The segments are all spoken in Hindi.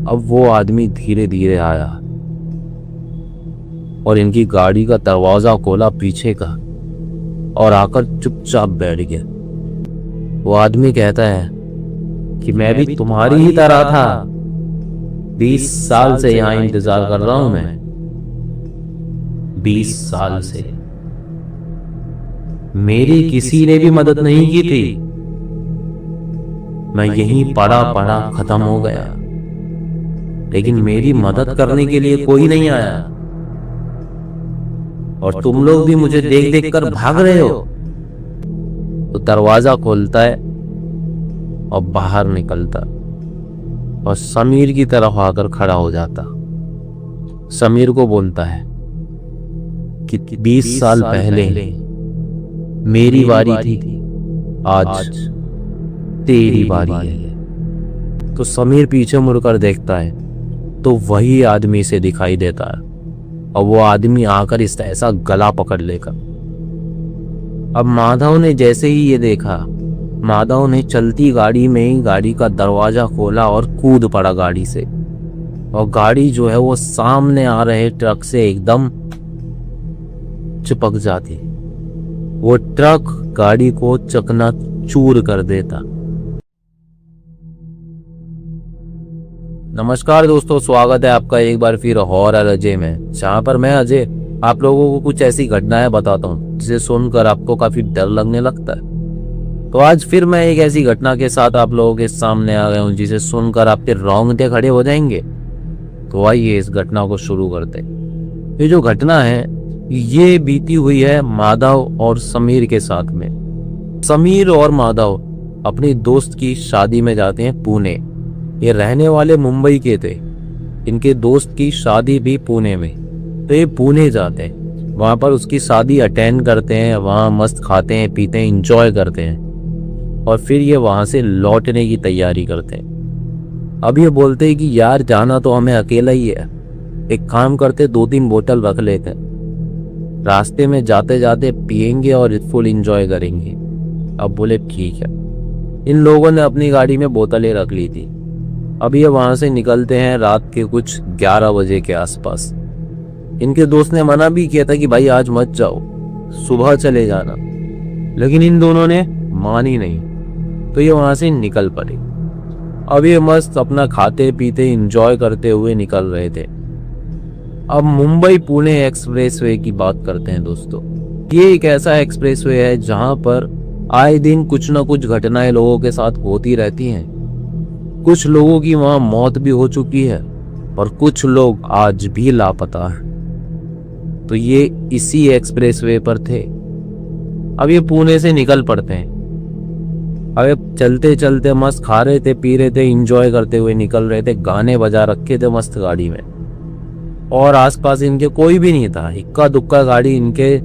अब वो आदमी धीरे धीरे आया और इनकी गाड़ी का दरवाजा खोला पीछे का और आकर चुपचाप बैठ गया। वो आदमी कहता है कि मैं भी तुम्हारी ही तरह था, 20 साल से यहाँ इंतजार कर रहा हूं मैं, 20 साल से मेरी किसी ने भी मदद नहीं की थी। मैं यहीं पड़ा पड़ा खत्म हो गया, लेकिन मेरी मदद करने के लिए कोई नहीं आया और तुम लोग भी मुझे देख देख कर भाग रहे हो। तो दरवाजा खोलता है और बाहर निकलता और समीर की तरफ आकर खड़ा हो जाता। समीर को बोलता है कि 20 साल पहले मेरी बारी थी, आज तेरी बारी है। तो समीर पीछे मुड़कर देखता है तो वही आदमी से दिखाई देता है और वो आदमी आकर इसका ऐसा गला पकड़ लेगा। अब माधव ने जैसे ही ये देखा, माधव ने चलती गाड़ी में ही गाड़ी का दरवाजा खोला और कूद पड़ा गाड़ी से, और गाड़ी जो है वो सामने आ रहे ट्रक से एकदम चिपक जाती। वो ट्रक गाड़ी को चकनाचूर कर देता। नमस्कार दोस्तों, स्वागत है आपका एक बार फिर हॉरर अजय में, जहां पर मैं अजय आप लोगों को कुछ ऐसी घटनाएं बताता हूं जिसे सुनकर आपको काफी डर लगने लगता है। तो आज फिर मैं एक ऐसी घटना के साथ आप लोगों के सामने आ गया हूं जिसे सुनकर आपके रोंगटे खड़े हो जाएंगे। तो आइए इस घटना को शुरू करते हैं। ये जो घटना है ये बीती हुई है माधव और समीर के साथ में। समीर और माधव अपनी दोस्त की शादी में जाते हैं पुणे। ये रहने वाले मुंबई के थे, इनके दोस्त की शादी भी पुणे में, तो ये पुणे जाते हैं। वहां पर उसकी शादी अटेंड करते हैं, वहां मस्त खाते हैं पीते हैं एंजॉय करते हैं और फिर ये वहां से लौटने की तैयारी करते हैं। अब ये बोलते हैं कि यार जाना तो हमें अकेला ही है, एक काम करते 2-3 बोतल रख लेते हैं, रास्ते में जाते जाते पिएंगे और फुल एंजॉय करेंगे। अब बोले ठीक है। इन लोगों ने अपनी गाड़ी में बोतलें रख ली थी। अब ये वहां से निकलते हैं रात के कुछ 11 बजे के आसपास। इनके दोस्त ने मना भी किया था कि भाई आज मत जाओ, सुबह चले जाना, लेकिन इन दोनों ने मानी नहीं, तो ये वहां से निकल पड़े। अब ये मस्त अपना खाते पीते एंजॉय करते हुए निकल रहे थे। अब मुंबई पुणे एक्सप्रेसवे की बात करते हैं दोस्तों। ये एक ऐसा एक्सप्रेसवे है जहां पर आए दिन कुछ न कुछ घटनाएं लोगों के साथ होती रहती हैं। कुछ लोगों की वहां मौत भी हो चुकी है और कुछ लोग आज भी लापता हैं। तो ये इसी एक्सप्रेसवे पर थे। अब ये पुणे से निकल पड़ते हैं। अब चलते चलते मस्त खा रहे थे पी रहे थे एंजॉय करते हुए निकल रहे थे, गाने बजा रखे थे मस्त गाड़ी में, और आसपास इनके कोई भी नहीं था। इक्का दुक्का गाड़ी इनके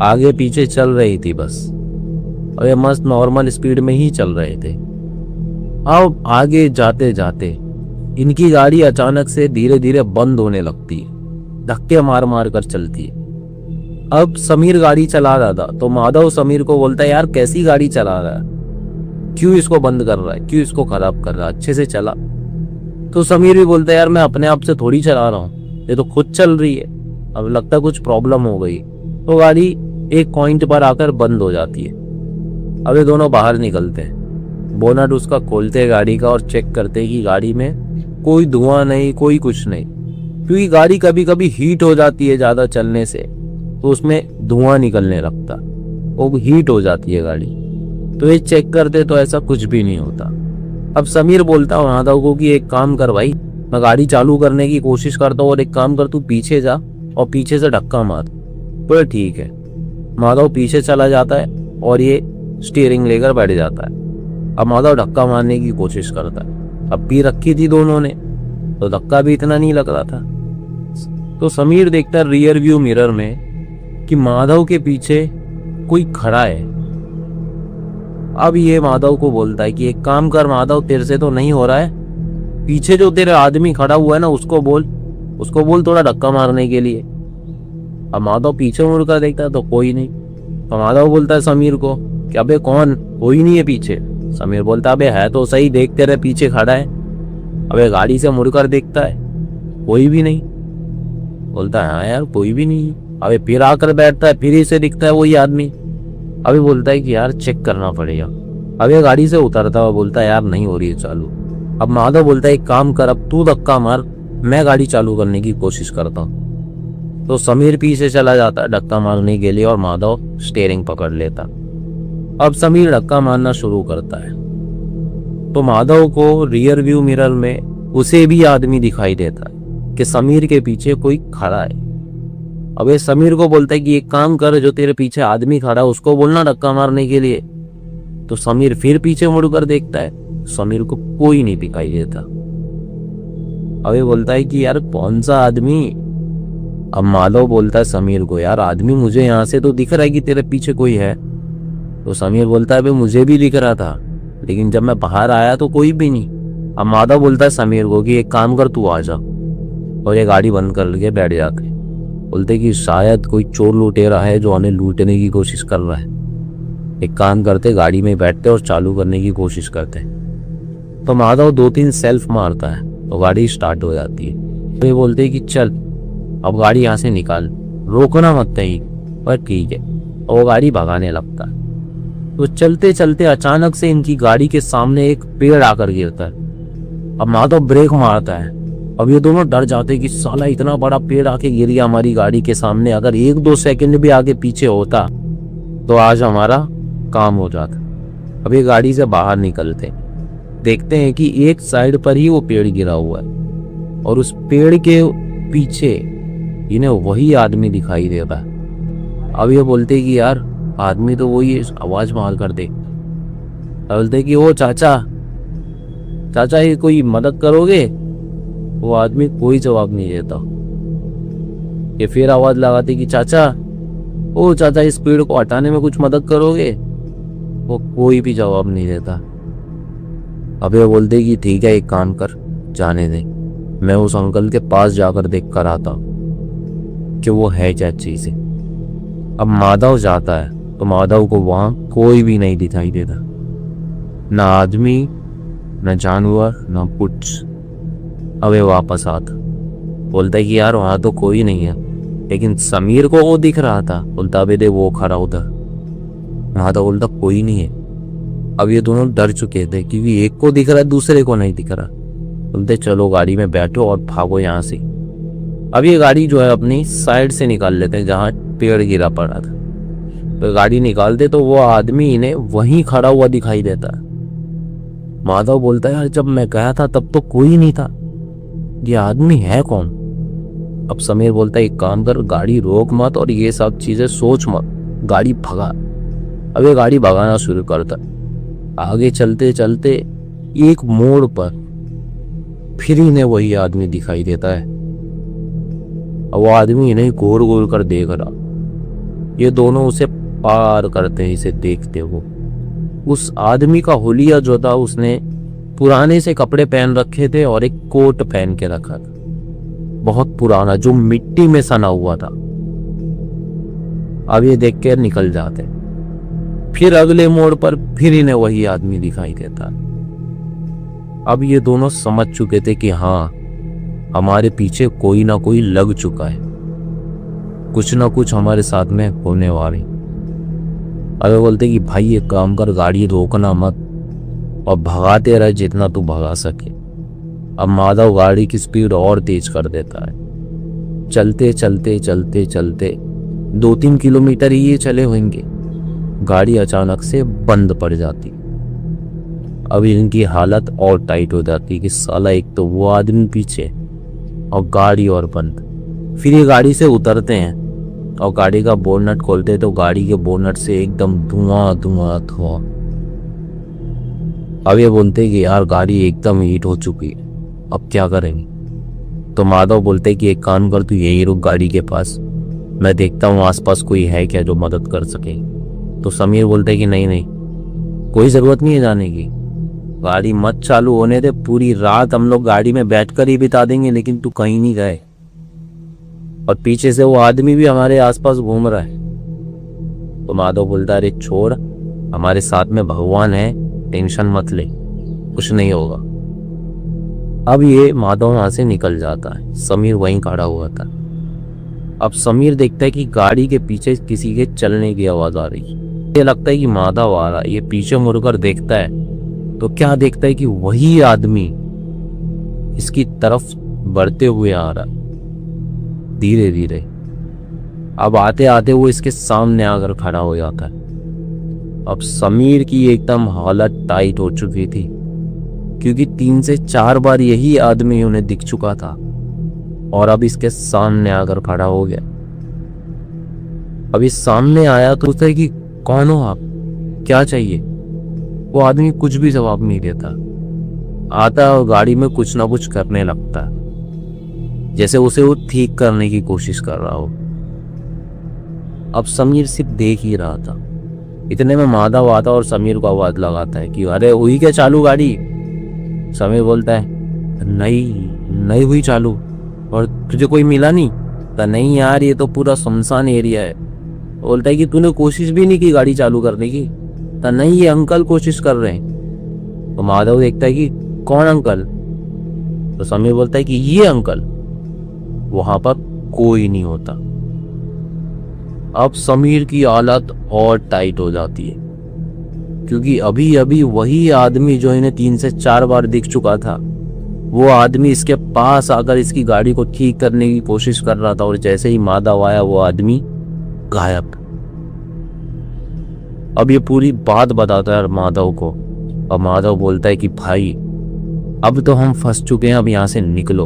आगे पीछे चल रही थी बस, और ये मस्त नॉर्मल स्पीड में ही चल रहे थे। अब आगे जाते जाते इनकी गाड़ी अचानक से धीरे धीरे बंद होने लगती है, धक्के मार मार कर चलती है। अब समीर गाड़ी चला रहा था तो माधव समीर को बोलता है यार कैसी गाड़ी चला रहा है, क्यों इसको बंद कर रहा है, क्यों इसको खराब कर रहा है, अच्छे से चला। तो समीर भी बोलता है यार मैं अपने आप से थोड़ी चला रहा हूँ, ये तो खुद चल रही है, अब लगता है कुछ प्रॉब्लम हो गई। तो गाड़ी एक पॉइंट पर आकर बंद हो जाती है। अब ये दोनों बाहर निकलते हैं, बोनट उसका खोलते हैं गाड़ी का और चेक करते हैं कि गाड़ी में कोई धुआं नहीं, कोई कुछ नहीं, क्योंकि गाड़ी कभी कभी हीट हो जाती है ज्यादा चलने से, तो उसमें धुआं निकलने लगता, वो हीट हो जाती है गाड़ी। तो ये चेक करते तो ऐसा कुछ भी नहीं होता। अब समीर बोलता है माधव को कि एक काम कर भाई, मैं गाड़ी चालू करने की कोशिश करता हूँ और एक काम कर तू पीछे जा और पीछे से धक्का मार। तो ठीक है, माधव पीछे चला जाता है और ये स्टीयरिंग लेकर बैठ जाता है। अब माधव धक्का मारने की कोशिश करता है। अब पी रखी थी दोनों ने तो धक्का भी इतना नहीं लग रहा था। तो समीर देखता है रियर व्यू मिरर में कि माधव के पीछे कोई खड़ा है। अब ये माधव को बोलता है कि एक काम कर माधव, तेरे से तो नहीं हो रहा है, पीछे जो तेरे आदमी खड़ा हुआ है ना उसको बोल थोड़ा धक्का मारने के लिए। अब माधव पीछे मुड़कर देखता है तो कोई नहीं। तो माधव बोलता है समीर को कि अबे कौन, कोई नहीं है पीछे। समीर बोलता है अबे है तो सही, देख तेरे पीछे खड़ा है। अबे गाड़ी से मुड़कर देखता है, कोई भी नहीं। बोलता है हाँ यार कोई भी नहीं। अबे फिर आकर बैठता है, फिर इसे दिखता है वही आदमी। अभी बोलता है कि यार चेक करना पड़ेगा। अब ये गाड़ी से उतरता हुआ बोलता है यार नहीं हो रही है चालू। अब माधव बोलता है एक काम कर, अब तू धक्का मार, मैं गाड़ी चालू करने की कोशिश करता हूँ। तो समीर पीछे चला जाता है धक्का मारने के लिए और माधव स्टीयरिंग पकड़ लेता। अब समीर धक्का मारना शुरू करता है तो माधव को रियर व्यू मिरर में उसे भी आदमी दिखाई देता है कि समीर के पीछे कोई खड़ा है। अब ये समीर को बोलता है कि एक काम कर, जो तेरे पीछे आदमी खड़ा है उसको बोलना धक्का मारने के लिए। तो समीर फिर पीछे मुड़कर देखता है, समीर को कोई नहीं दिखाई देता। अब ये बोलता है कि यार कौन सा आदमी। अब माधव बोलता है समीर को, यार आदमी मुझे यहाँ से तो दिख रहा है कि तेरे पीछे कोई है। तो समीर बोलता है भाई मुझे भी दिख रहा था, लेकिन जब मैं बाहर आया तो कोई भी नहीं। अब माधव बोलता है समीर को कि एक काम कर तू आ जा, और ये गाड़ी बंद कर के बैठ जाते। बोलते कि शायद कोई चोर लुटेरा है जो हमें लूटने की कोशिश कर रहा है। एक काम करते, गाड़ी में बैठते और चालू करने की कोशिश करते। तो माधव 2-3 सेल्फ मारता है तो गाड़ी स्टार्ट हो जाती है। तो ये बोलते कि चल अब गाड़ी यहाँ से निकाल, रोकना मत कहीं, पर ठीक है। और वो गाड़ी भगाने लगता है। तो चलते चलते अचानक से इनकी गाड़ी के सामने एक पेड़ आकर गिरता है। अब माधव ब्रेक मारता है। अब ये दोनों डर जाते कि साला इतना बड़ा पेड़ आके गिर गया हमारी गाड़ी के सामने, अगर 1-2 सेकंड भी आगे पीछे होता तो आज हमारा काम हो जाता। अब ये गाड़ी से बाहर निकलते, देखते हैं कि एक साइड पर ही वो पेड़ गिरा हुआ है और उस पेड़ के पीछे इन्हें वही आदमी दिखाई देता है। अब ये बोलते कि यार आदमी तो वही है, आवाज मार कर दे। बोलते कि ओ चाचा चाचा ये कोई मदद करोगे। वो आदमी कोई जवाब नहीं देता। ये फिर आवाज लगाती कि चाचा, ओ चाचा इस पेड़ को हटाने में कुछ मदद करोगे। वो कोई भी जवाब नहीं देता। अब ये बोलते कि ठीक है एक काम कर, जाने दे, मैं उस अंकल के पास जाकर देख कर आता हूं कि वो है क्या चीज है। अब माधव जाता है तो माधव को वहां कोई भी नहीं दिखाई देता, ना आदमी ना जानवर ना कुछ। अब ये वापस आता, बोलता है कि यार वहां तो कोई नहीं है, लेकिन समीर को वो दिख रहा था। बोलता अबे दे वो खड़ा उधर। माधव बोलता कोई नहीं है। अब ये दोनों डर चुके थे क्योंकि एक को दिख रहा है दूसरे को नहीं दिख रहा। बोलते चलो गाड़ी में बैठो और भागो यहाँ से। अब ये गाड़ी जो है अपनी साइड से निकाल लेते हैं जहाँ पेड़ गिरा पड़ा था। तो गाड़ी निकालते तो वो आदमी इन्हें वहीं खड़ा हुआ दिखाई देता है। माधव बोलता है यार जब मैं गया था तब तो कोई नहीं था, ये आदमी है कौन। अब समीर बोलता है एक काम कर, गाड़ी रोक मत और ये सब चीजें सोच मत, गाड़ी भगा। अब ये गाड़ी भगाना शुरू करता है। आगे चलते चलते एक मोड़ पर फिर इन्हें वही आदमी दिखाई देता है। अब वो आदमी इन्हें घूर घूर कर देख रहा। ये दोनों उसे पार करते हैं इसे देखते हुए। उस आदमी का हुलिया जो था, उसने पुराने से कपड़े पहन रखे थे और एक कोट पहन के रखा था, बहुत पुराना, जो मिट्टी में सना हुआ था। अब ये देख के निकल जाते। फिर अगले मोड़ पर फिर इन्हें वही आदमी दिखाई देता। अब ये दोनों समझ चुके थे कि हाँ हमारे पीछे कोई ना कोई लग चुका है, कुछ ना कुछ हमारे साथ में होने वाली। अबे बोलते कि भाई एक काम कर, गाड़ी रोकना मत और भगाते रहे जितना तू भगा सके। अब माधव गाड़ी की स्पीड और तेज कर देता है। चलते चलते चलते चलते 2-3 किलोमीटर ही ये चले होंगे, गाड़ी अचानक से बंद पड़ जाती। अब इनकी हालत और टाइट हो जाती कि साला एक तो वो आदमी पीछे और गाड़ी और बंद। फिर ये गाड़ी से उतरते हैं और गाड़ी का बोनट खोलते तो गाड़ी के बोनट से एकदम धुआं धुआं धुआं। अब ये बोलते कि यार गाड़ी एकदम हीट हो चुकी है, अब क्या करेंगे। तो माधव बोलते कि एक काम कर, तू यही रुक गाड़ी के पास, मैं देखता हूँ आसपास कोई है क्या जो मदद कर सके। तो समीर बोलते कि नहीं नहीं कोई जरूरत नहीं है जाने की, गाड़ी मत चालू होने दे, पूरी रात हम लोग गाड़ी में बैठकर ही बिता देंगे, लेकिन तू कहीं नहीं गए। और पीछे से वो आदमी भी हमारे आसपास घूम रहा है। तो माधव बोलता अरे छोड़, हमारे साथ में भगवान है, टेंशन मत ले, कुछ नहीं होगा। अब ये माधव वहां से निकल जाता है। समीर वहीं खड़ा हुआ था। अब समीर देखता है कि गाड़ी के पीछे किसी के चलने की आवाज आ रही है। ये लगता है कि माधव आ रहा है। ये पीछे मुड़कर देखता है तो क्या देखता है कि वही आदमी इसकी तरफ बढ़ते हुए आ रहा, धीरे धीरे। अब आते आते वो इसके सामने आकर खड़ा हो जाता है। अब समीर की एकदम हालत टाइट हो चुकी थी, क्योंकि 3 से 4 बार यही आदमी उन्हें दिख चुका था और अब इसके सामने आकर खड़ा हो गया। अब इस सामने आया तो पूछता है कि कौन हो आप, क्या चाहिए। वो आदमी कुछ भी जवाब नहीं देता। आता है और गाड़ी में कुछ ना कुछ करने लगता है, जैसे उसे वो ठीक करने की कोशिश कर रहा हो। अब समीर सिर्फ देख ही रहा था। इतने में माधव आता और समीर को आवाज लगाता है कि अरे हुई क्या चालू गाड़ी। समीर बोलता है नहीं हुई चालू। और तुझे कोई मिला नहीं? तो नहीं यार, ये तो पूरा सुनसान एरिया है। बोलता है कि तूने कोशिश भी नहीं की गाड़ी चालू करने की? तो नहीं, ये अंकल कोशिश कर रहे हैं। तो माधव देखता है कि कौन अंकल? तो समीर बोलता है कि ये अंकल। वहां पर कोई नहीं होता। अब समीर की हालत और टाइट हो जाती है, क्योंकि अभी अभी वही आदमी जो इन्हें 3 से 4 बार दिख चुका था, वो आदमी इसके पास आकर इसकी गाड़ी को ठीक करने की कोशिश कर रहा था। और जैसे ही माधव आया वो आदमी गायब। अब ये पूरी बात बताता है माधव को। और माधव बोलता है कि भाई अब तो हम फंस चुके हैं, अब यहाँ से निकलो।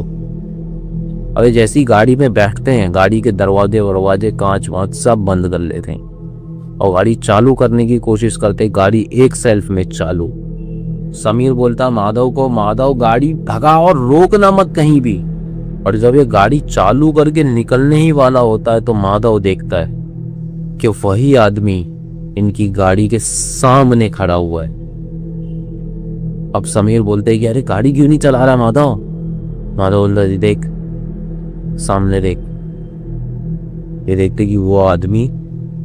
अबे जैसी गाड़ी में बैठते हैं, गाड़ी के दरवाजे कांच वांच सब बंद कर लेते हैं और गाड़ी चालू करने की कोशिश करते। गाड़ी एक सेल्फ में चालू। समीर बोलता माधव को, माधव गाड़ी भगा और रोकना मत कहीं भी। और जब ये गाड़ी चालू करके निकलने ही वाला होता है तो माधव देखता है कि वही आदमी इनकी गाड़ी के सामने खड़ा हुआ है। अब समीर बोलते हैं कि अरे गाड़ी क्यों नहीं चला रहा माधव? माधव बोलता है देख सामने देख। ये देखते कि वो आदमी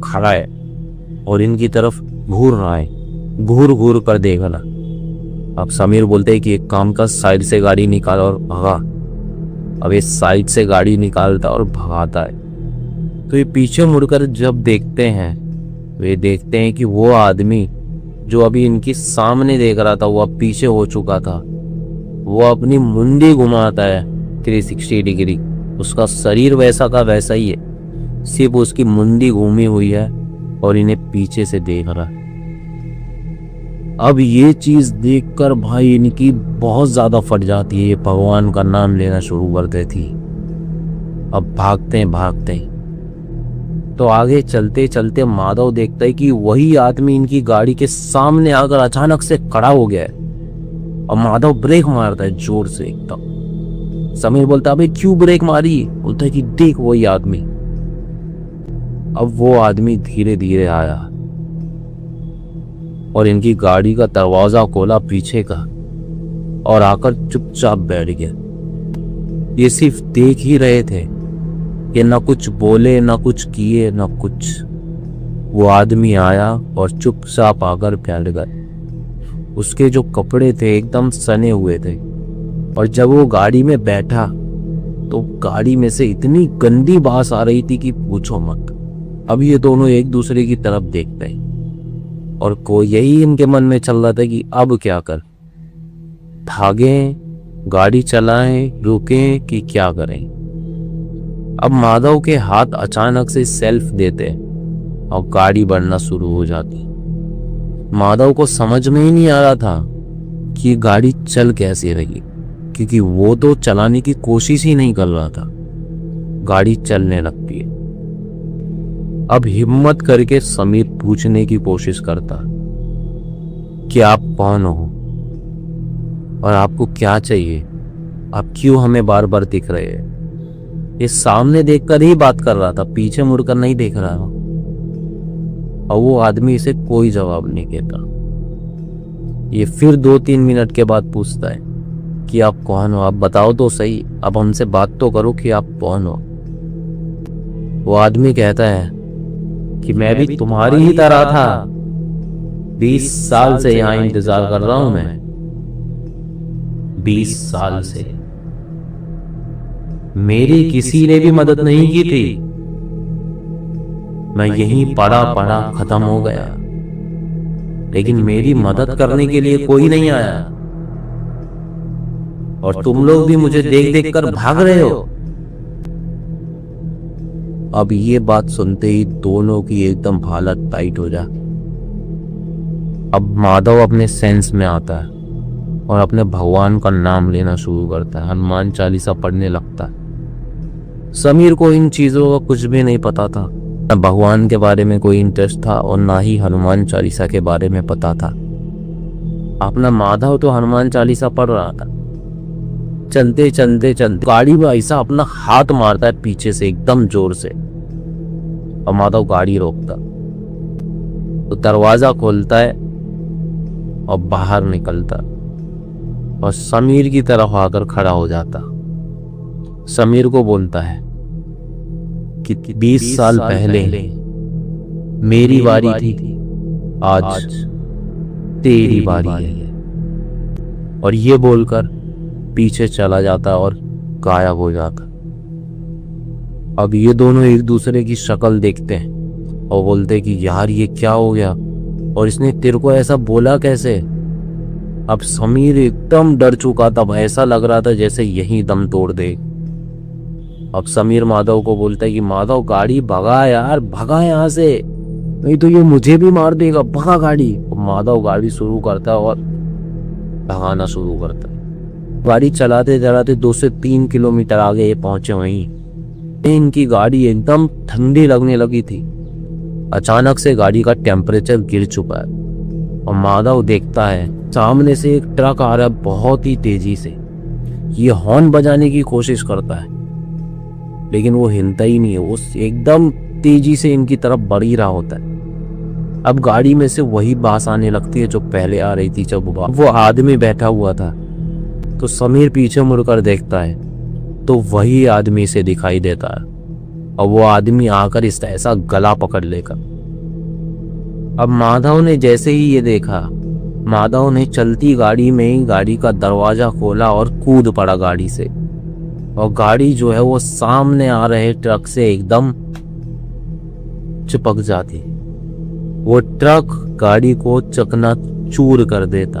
खड़ा है और इनकी तरफ घूर रहा है, घूर घूर कर देख रहा। अब समीर बोलते हैं कि एक काम का, साइड से गाड़ी निकाल और भगा। अब ये साइड से गाड़ी निकालता और भगाता है। तो ये पीछे मुड़कर जब देखते हैं, वे देखते हैं कि वो आदमी जो अभी इनके सामने देख रहा था वो अब पीछे हो चुका था। वो अपनी मुंडी घुमाता है 360 डिग्री। उसका शरीर वैसा का वैसा ही है, सिर्फ उसकी मुंडी घूमी हुई है और इन्हें पीछे से देख रहा है। अब ये चीज देखकर भाई इनकी बहुत ज्यादा फट जाती है। ये भगवान का नाम लेना शुरू करते थी। अब भागते हैं तो आगे चलते चलते माधव देखता है कि वही आदमी इनकी गाड़ी के सामने आकर अचानक से खड़ा हो गया है। और माधव ब्रेक मारता है जोर से एकदम। समीर बोलता है अबे क्यों ब्रेक मारी? बोलता है कि देख वही आदमी। अब वो आदमी धीरे धीरे आया और इनकी गाड़ी का दरवाजा खोला पीछे का और आकर चुपचाप बैठ गया। ये सिर्फ देख ही रहे थे, ये ना कुछ बोले ना कुछ किए ना कुछ। वो आदमी आया और चुपचाप आकर बैठ गया। उसके जो कपड़े थे एकदम सने हुए थे और जब वो गाड़ी में बैठा तो गाड़ी में से इतनी गंदी बास आ रही थी कि पूछो मत। अब ये दोनों एक दूसरे की तरफ देखते हैं और कोई यही इनके मन में चल रहा था कि अब क्या कर, भागें, गाड़ी चलाएं, रुकें कि क्या करें। अब माधव के हाथ अचानक से सेल्फ देते और गाड़ी बढ़ना शुरू हो जाती। माधव को समझ में ही नहीं आ रहा था कि गाड़ी चल कैसे रही, क्योंकि वो तो चलाने की कोशिश ही नहीं कर रहा था। गाड़ी चलने लगती है। अब हिम्मत करके समीर पूछने की कोशिश करता कि आप कौन हो और आपको क्या चाहिए, आप क्यों हमें बार बार दिख रहे हैं। ये सामने देखकर ही बात कर रहा था, पीछे मुड़कर नहीं देख रहा था। और वो आदमी इसे कोई जवाब नहीं देता। ये फिर 2-3 मिनट के बाद पूछता है कि आप कौन हो, आप बताओ तो सही, अब हमसे बात तो करो कि आप कौन हो। वो आदमी कहता है कि मैं भी तुम्हारी ही तरह था, 20 साल से यहाँ इंतजार कर रहा हूं मैं। 20 साल से मेरी किसी ने भी मदद नहीं की थी। मैं यहीं पड़ा पड़ा खत्म हो गया, लेकिन मेरी मदद करने के लिए कोई नहीं आया। और तुम लोग भी मुझे देख देख कर भाग रहे हो। अब ये बात सुनते ही दोनों की एकदम हालत टाइट हो जा। अब माधव अपने सेंस में आता है और अपने भगवान का नाम लेना शुरू करता है, हनुमान चालीसा पढ़ने लगता है। समीर को इन चीजों का कुछ भी नहीं पता था, न भगवान के बारे में कोई इंटरेस्ट था और ना ही हनुमान चालीसा के बारे में पता था। अपना माधव तो हनुमान चालीसा पढ़ रहा था। चलते चलते चलते गाड़ी में ऐसा अपना हाथ मारता है पीछे से एकदम जोर से, और माधव गाड़ी रोकता तो दरवाजा खोलता है और बाहर निकलता और समीर की तरफ आकर खड़ा हो जाता। समीर को बोलता है कि 20 साल पहले मेरी बारी थी, आज तेरी बारी है। और ये बोलकर पीछे चला जाता और गायब हो जाता। अब ये दोनों एक दूसरे की शक्ल देखते हैं और बोलते कि यार ये क्या हो गया, और इसने तेरे को ऐसा बोला कैसे। अब समीर एकदम डर चुका था, ऐसा लग रहा था जैसे यही दम तोड़ दे। अब समीर माधव को बोलता है कि माधव गाड़ी भगा यार, भगा यहाँ से, नहीं तो ये मुझे भी मार देगा, भगा गाड़ी। माधव गाड़ी शुरू करता है और भगाना शुरू करता है। गाड़ी चलाते चलाते 2 से 3 किलोमीटर आगे ये पहुंचे। वहीं इनकी गाड़ी एकदम ठंडी लगने लगी थी। अचानक से गाड़ी का टेम्परेचर गिर चुका है और माधव देखता है सामने से एक ट्रक आ रहा है बहुत ही तेजी से। ये हॉर्न बजाने की कोशिश करता है, लेकिन वो हिलता ही नहीं है, वो एकदम तेजी से इनकी तरफ बढ़ ही रहा होता है। अब गाड़ी में से वही बास आने लगती है जो पहले आ रही थी। जब वो आदमी बैठा हुआ था तो समीर पीछे मुड़कर देखता है तो वही आदमी से दिखाई देता है, और वो आदमी आकर इसका ऐसा गला पकड़ लेकर। अब माधव ने जैसे ही ये देखा, माधव ने चलती गाड़ी में ही गाड़ी का दरवाजा खोला और कूद पड़ा गाड़ी से, और गाड़ी जो है वो सामने आ रहे ट्रक से एकदम चिपक जाती। वो ट्रक गाड़ी को चकनाचूर कर देता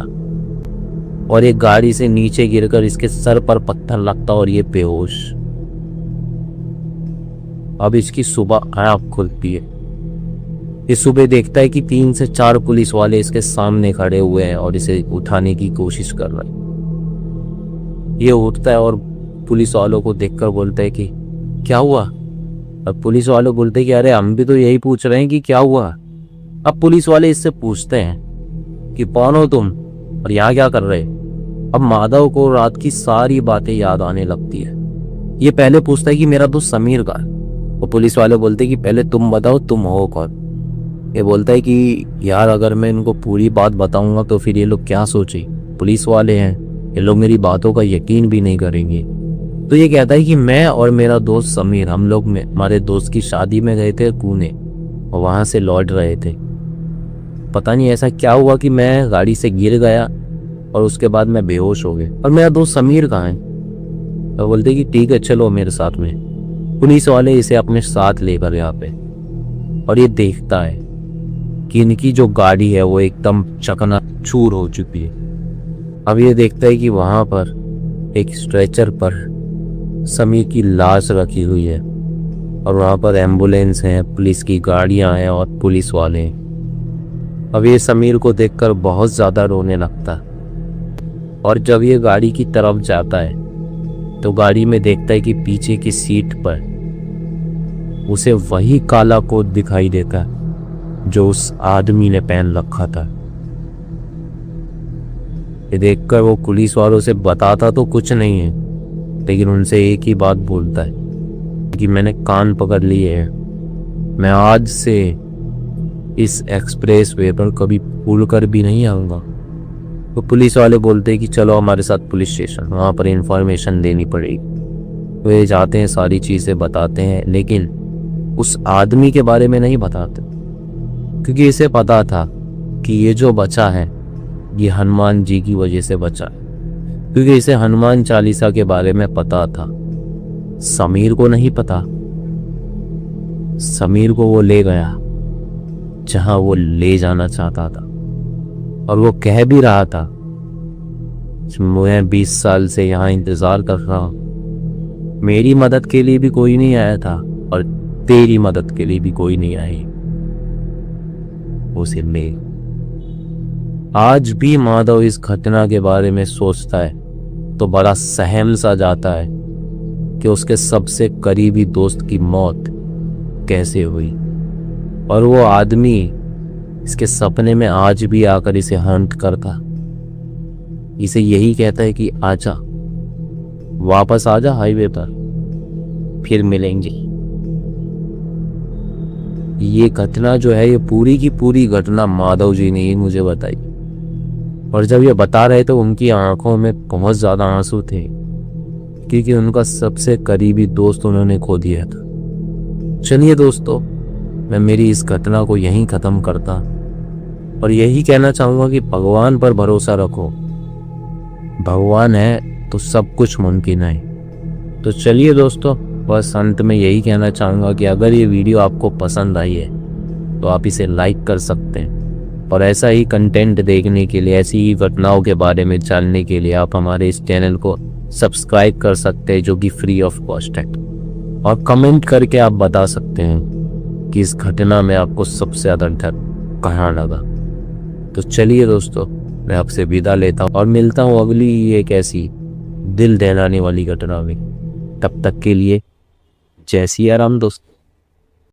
और एक गाड़ी से नीचे गिरकर इसके सर पर पत्थर लगता और ये बेहोश। अब इसकी सुबह आंख खुलती है। इस सुबह देखता है कि 3 से 4 पुलिस वाले इसके सामने खड़े हुए हैं और इसे उठाने की कोशिश कर रहे हैं। ये उठता है और पुलिस वालों को देखकर बोलता है कि क्या हुआ। अब पुलिस वाले बोलते हैं कि अरे हम भी तो यही पूछ रहे हैं कि क्या हुआ। अब पुलिस वाले इससे पूछते हैं कि कौन हो तुम और यहाँ क्या कर रहे। अब माधव को रात की सारी बातें याद आने लगती है। ये पहले पूछता है कि मेरा दोस्त समीर का। वो पुलिस वाले बोलते हैं कि पहले तुम बताओ तुम हो कौन। ये बोलता है कि यार अगर मैं इनको पूरी बात बताऊंगा तो फिर ये लोग क्या सोचे, पुलिस वाले हैं, ये लोग मेरी बातों का यकीन भी नहीं करेंगे। तो ये कहता है कि मैं और मेरा दोस्त समीर, हम लोग में हमारे दोस्त की शादी में गए थे पुणे और वहां से लौट रहे थे। पता नहीं ऐसा क्या हुआ कि मैं गाड़ी से गिर गया और उसके बाद मैं बेहोश हो गया। और मेरा दोस्त समीर कहाँ है। तो बोलते कि ठीक है चलो मेरे साथ में। पुलिस वाले इसे अपने साथ लेकर यहाँ पे, और ये देखता है कि इनकी जो गाड़ी है वो एकदम चकनाचूर हो चुकी है। अब ये देखता है कि वहां पर एक स्ट्रेचर पर समीर की लाश रखी हुई है और वहां पर एम्बुलेंस है, पुलिस की गाड़ियां हैं और पुलिस वाले हैं। अब ये समीर को देखकर बहुत ज्यादा रोने लगता है, और जब ये गाड़ी की तरफ जाता है तो गाड़ी में देखता है कि पीछे की सीट पर उसे वही काला कोट दिखाई देता है जो उस आदमी ने पहन रखा था। ये देखकर वो पुलिस वालों से बताता तो कुछ नहीं है, लेकिन उनसे एक ही बात बोलता है कि मैंने कान पकड़ लिए है, मैं आज से इस एक्सप्रेस वे पर कभी भूल कर भी नहीं आऊंगा। तो पुलिस वाले बोलते हैं कि चलो हमारे साथ पुलिस स्टेशन, वहाँ पर इंफॉर्मेशन देनी पड़ेगी। वे जाते हैं, सारी चीज़ें बताते हैं, लेकिन उस आदमी के बारे में नहीं बताते, क्योंकि इसे पता था कि ये जो बचा है ये हनुमान जी की वजह से बचा है। क्योंकि इसे हनुमान चालीसा के बारे में पता था। समीर को नहीं पता। समीर को वो ले गया जहां वो ले जाना चाहता था, और वो कह भी रहा था, मैं 20 साल से यहां इंतजार कर रहा हूं, मेरी मदद के लिए भी कोई नहीं आया था और तेरी मदद के लिए भी कोई नहीं आई। उसे ले। आज भी माधव इस घटना के बारे में सोचता है तो बड़ा सहम सा जाता है कि उसके सबसे करीबी दोस्त की मौत कैसे हुई, और वो आदमी इसके सपने में आज भी आकर इसे हंट करता, इसे यही कहता है कि आजा, वापस आजा हाईवे पर, फिर मिलेंगे। ये घटना जो है, ये पूरी की पूरी घटना माधव जी ने ही मुझे बताई, और जब ये बता रहे तो उनकी आंखों में बहुत ज्यादा आंसू थे, क्योंकि उनका सबसे करीबी दोस्त उन्होंने खो दिया था। चलिए दोस्तों, मैं मेरी इस घटना को यहीं खत्म करता और यही कहना चाहूंगा कि भगवान पर भरोसा रखो। भगवान है तो सब कुछ मुमकिन है। तो चलिए दोस्तों, बस अंत में यही कहना चाहूंगा कि अगर ये वीडियो आपको पसंद आई है तो आप इसे लाइक कर सकते हैं, और ऐसा ही कंटेंट देखने के लिए, ऐसी ही घटनाओं के बारे में जानने के लिए आप हमारे इस चैनल को सब्सक्राइब कर सकते हैं, जो कि फ्री ऑफ कॉस्ट है। और कमेंट करके आप बता सकते हैं कि इस घटना में आपको सबसे ज़्यादा डर कहाँ लगा। तो चलिए दोस्तों, मैं आपसे विदा लेता हूँ और मिलता हूँ अगली एक ऐसी दिल दहलाने वाली घटना में। तब तक के लिए जय सिया राम दोस्तों।